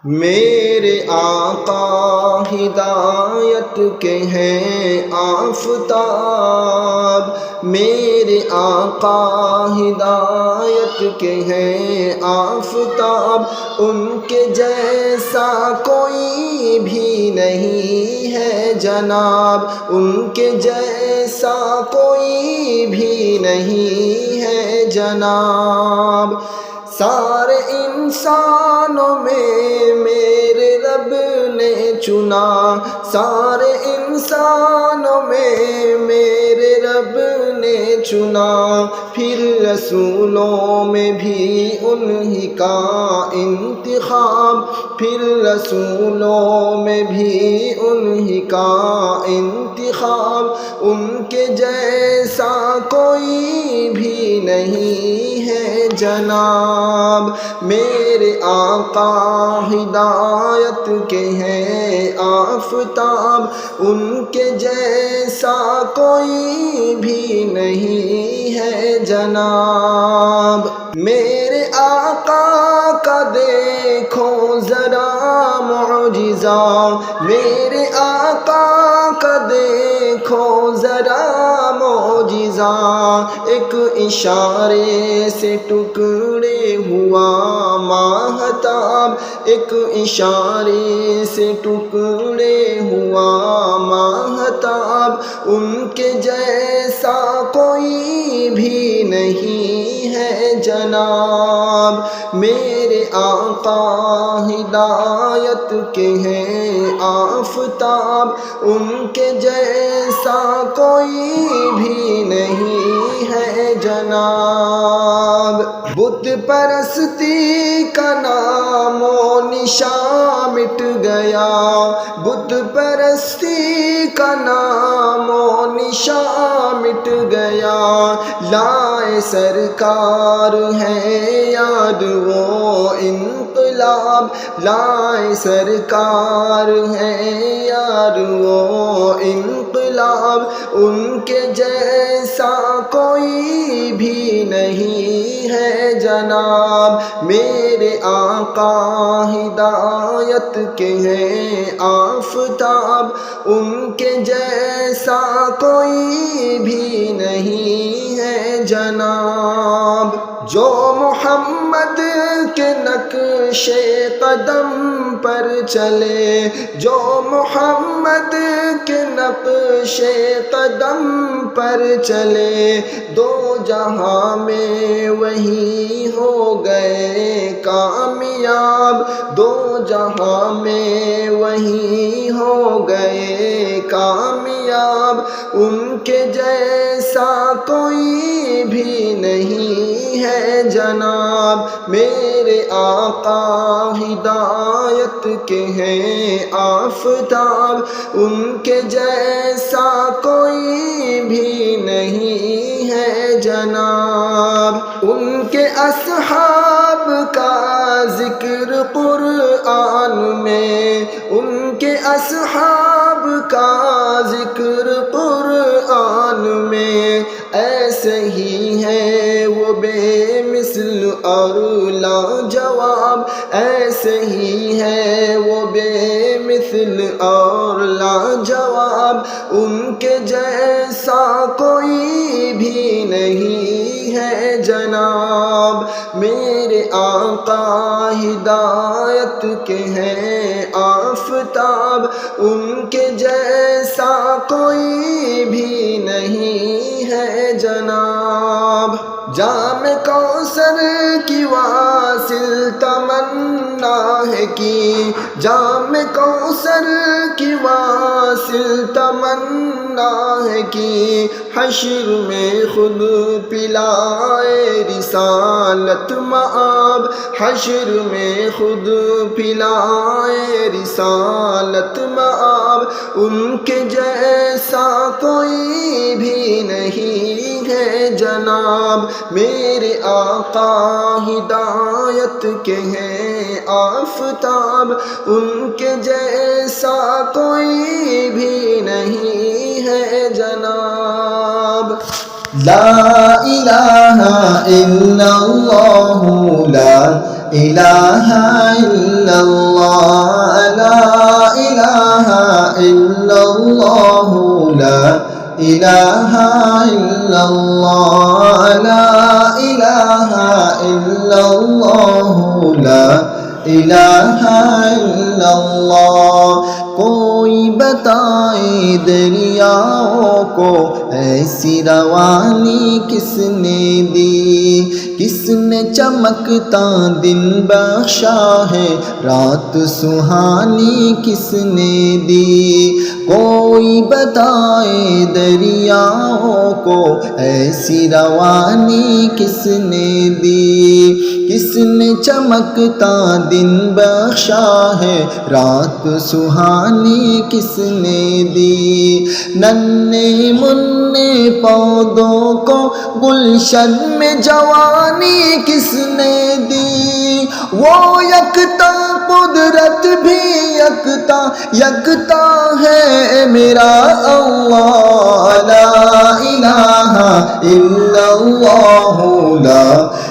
میرے آقا ہدایت کے ہیں آفتاب، میرے آقا ہدایت کے ہیں آفتاب، ان کے جیسا کوئی بھی نہیں ہے جناب، ان کے جیسا کوئی بھی نہیں ہے جناب۔ سارے انسانوں میں میرے رب نے چنا، سارے انسانوں میں میرے رب نے چنا، پھر رسولوں میں بھی انہی کا انتخاب، پھر رسولوں میں بھی انہی کا انتخاب، ان کے جیسا کوئی بھی نہیں ہے جناب۔ میرے آقا ہدایت کے ہیں آفتاب، ان کے جیسا کوئی بھی نہیں ہے جناب۔ میرے آقا کا دیکھو ذرا معجزہ، میرے آقا کا دیکھو ذرا معجزہ، ایک اشارے سے ٹکڑے ہوا ماہتاب، ایک اشارے سے ٹکڑے ہوا ماہتاب، ان کے جیسا کوئی بھی نہیں ہے جناب۔ میرے آقا ہدایت کے ہیں آفتاب، ان کے جیسا کوئی بھی نہیں ہے جناب۔ بت پرستی کا نام و نشان مٹ گیا، بت پرستی کا نام و نشان مٹ گیا، لائے سرکار ہے یاد وہ انقلاب، لائے سرکار ہے یاد وہ انقلاب، ان کے جیسا کوئی بھی نہیں ہے جناب۔ میرے آقا ہدایت کے ہیں آفتاب، ان کے جیسا کوئی بھی نہیں ہے جناب۔ جو محمد کے نقش قدم پر چلے، جو محمد کے نقش قدم پر چلے، دو جہاں میں وہی ہو گئے کامیاب، دو جہاں میں وہی ہو گئے کامیاب، ان کے جیسا کوئی بھی نہیں ہے جناب۔ میرے آقا ہدایت کے ہیں آفتاب، ان کے جیسا کوئی بھی نہیں ہے جناب۔ ان کے اصحاب کا ذکر قرآن میں، ان کے اصحاب کا ذکر قرآن میں، ایسے ہی ہے وہ بے مثل اور لاجواب، ایسے ہی ہے وہ بے مثل اور لاجواب، ان کے جیسا کوئی بھی نہیں ہے جناب۔ میرے آقا ہدایت کے ہیں آفتاب، ان کے جیسا کوئی بھی نہیں ہے جناب۔ جام کوثر کی واصل تمنا ہے کی، جام کوثر کی واصل تمنا ہے کی، حشر میں خود پلائے رسالت مآب، حشر میں خود پلائے رسالت مآب، ان کے جیسا کوئی بھی نہیں ہے جناب۔ میرے آقا ہدایت کے ہیں آفتاب، ان کے جیسا کوئی بھی نہیں ہے جناب۔ لا الہ الا اللہ، لا الہ الا اللہ لا الہ الا اللہ لا الہ الا اللہ لا الہ الا اللہ لا الہ الا اللہ۔ کوئی بتائے دریاؤں کو ایسی روانی کس نے دی، کس نے چمکتا دن بخشا ہے رات سہانی کس نے دی۔ کوئی بتائے دریاؤں کو ایسی روانی کس نے دی، کس نے چمکتا دن بخشا ہے رات سہانی کس نے دی۔ ننھے منھے پودوں کو گلشن میں جوانی کس نے دی، وہ یکتا قدرت بھی یکتا ہے میرا اللہ لا الہ الا اللہ لا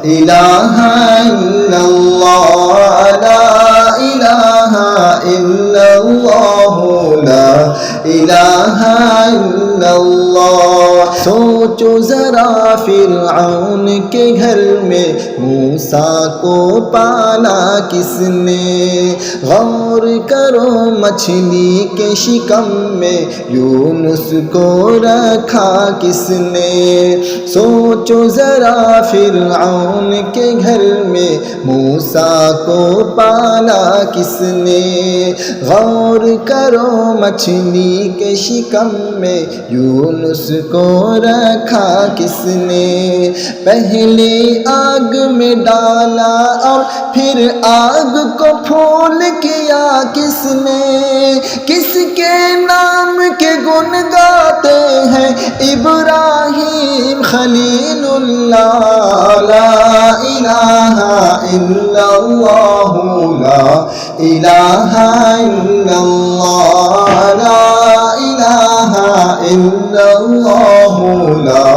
الہ الا اللہ لا الہ الا اللہ لا الہ الا اللہ۔ سوچو ذرا فرعون کے گھر میں موسیٰ کو پالا کس نے، غور کرو مچھلی کے شکم میں یونس کو رکھا کس نے۔ سوچو ذرا فرعون کے گھر میں موسیٰ کو پالا کس نے، غور کرو مچھلی کے شکم میں یونس کو رکھا کس نے۔ پہلے آگ میں ڈالا اور پھر آگ کو پھول کیا کس نے، کس کے نام کے گن گاتے ہیں ابراہیم خلیل اللہ لا الہ الا اللہ لا الہ الا اللہ لا الہ الا اللہ لا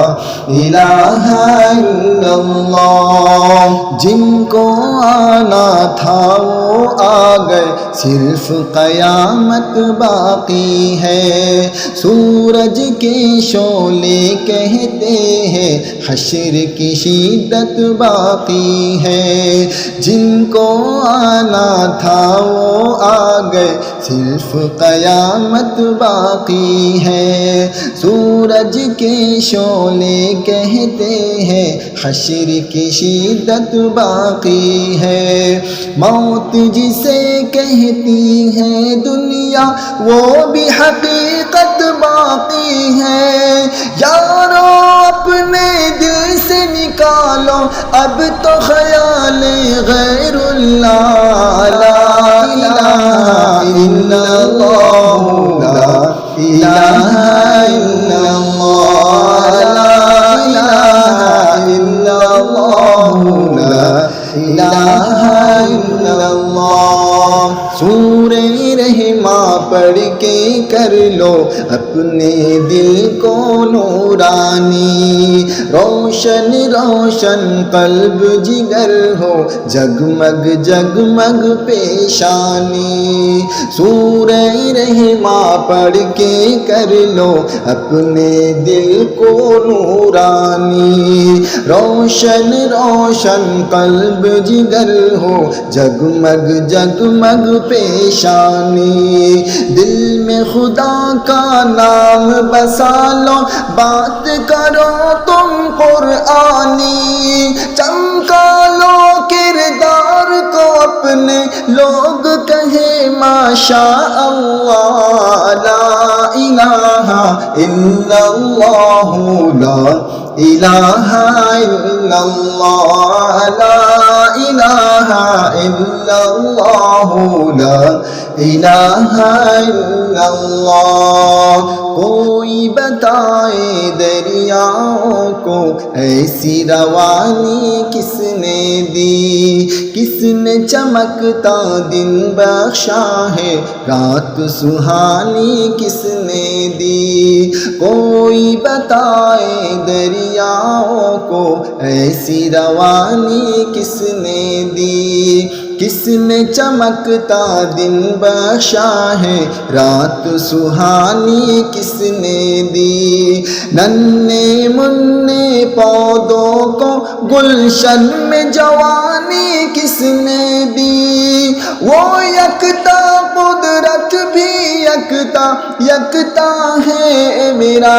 الہ الا اللہ۔ جن کو آنا تھا وہ آ گئے صرف قیامت باقی ہے، سورج کے شعلے کہتے ہیں حشر کی شدت باقی ہے۔ جن کو آنا تھا وہ آ گئے صرف قیامت باقی ہے، سورج کے شعلے کہتے ہیں حشر کی شدت باقی ہے۔ موت جسے کہتی ہے دنیا وہ بھی حقیقت باقی ہے، یارو اپنے دل سے نکالو اب تو خیال غیر اللہ لا الہ الا اللہ لا الہ الا اللہ لا الہ الا اللہ لا الہ الا اللہ۔ سورہ رحمہ پڑھ کے کر لو اپنے دل کو نورانی، روشن روشن قلب جگر ہو جگمگ جگمگ پیشانی۔ سورہ رحمہ پڑھ کے کر لو اپنے دل کو نورانی، روشن روشن قلب جگر ہو جگمگ جگمگ پیشانی۔ دل میں خدا کا نام بسا لو، بات کرو تم قرآنی، چمکا لو کردار کو اپنے، لوگ کہیں ماشاء اللہ لا الہ الا اللہ لا الہ الا اللہ لا الہ الا اللہ لا الہ الا اللہ۔ کوئی بتائے دریاؤں کو ایسی روانی کس نے دی، کس نے چمکتا دن بخشا ہے، رات سہانی کس نے دی۔ کوئی بتائے دریاؤں کو ایسی روانی کس نے دی، کس نے چمکتا دن بخشا ہے، رات سہانی کس نے دی۔ ننھے منھے پودوں کو گلشن میں جوانی کس نے دی، وہ یکتا قدرت بھی یکتا یکتا ہے، میرا